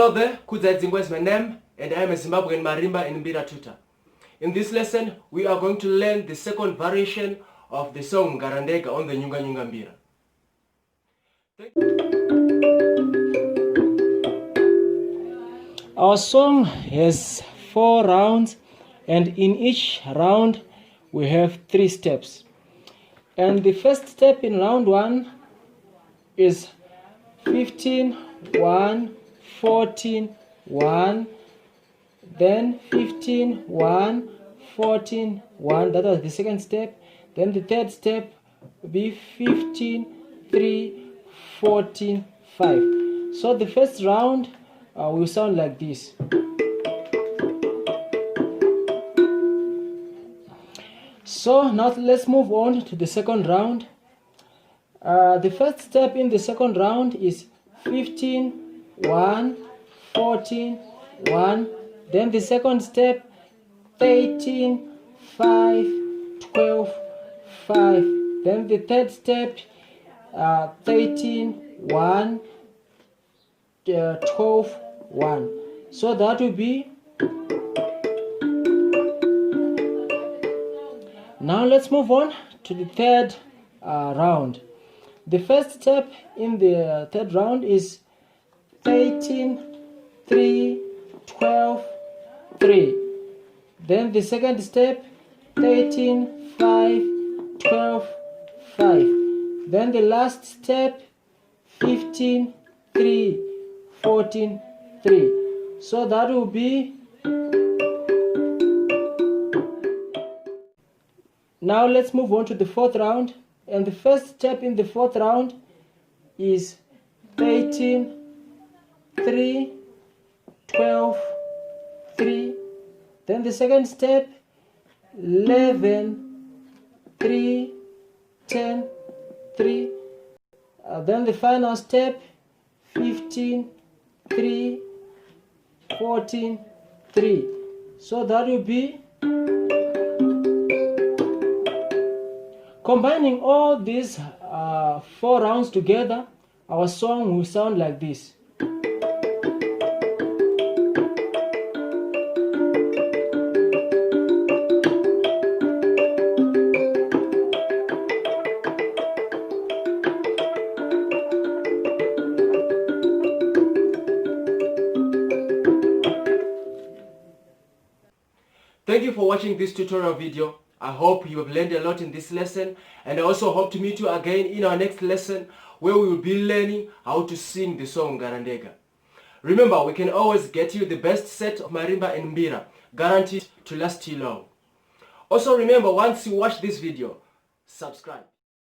Hello there, Kudzaidzingwa is my name, and I am a Zimbabwean marimba and Mbira tutor. In this lesson, we are going to learn the second variation of the song Mugara ndega on the Nyunga Nyunga Mbira. Our song has 4 rounds, and in each round we have 3 steps. And the first step in round 1 is 15, 1, 14, 1, then 15, 1, 14, 1. That was the second step. Then the third step will be 15, 3, 14, 5. So the first round will sound like this. So now let's move on to the second round. The first step in the second round is 15, 1, 14, 1. Then the second step 13, 5, 12, 5. Then the third step 13, 1, 12, 1. So that will be. Now let's move on to the third round. The first step in the third round is 13, 3, 12, 3. Then the second step 13, 5, 12, 5. Then the last step 15, 3, 14, 3. So that will be. Now let's move on to the fourth round, and the first step in the fourth round is 13, 3, 12, 3. Then the second step 11, 3, 10, 3. Then the final step 15, 3, 14, 3. So that will be. Combining all these 4 rounds together, our song will sound like this. Thank you for watching this tutorial video. I hope you have learned a lot in this lesson, and I also hope to meet you again in our next lesson where we will be learning how to sing the song Mugara ndega. Remember, we can always get you the best set of marimba and mbira, guaranteed to last you long. Also remember, once you watch this video, subscribe.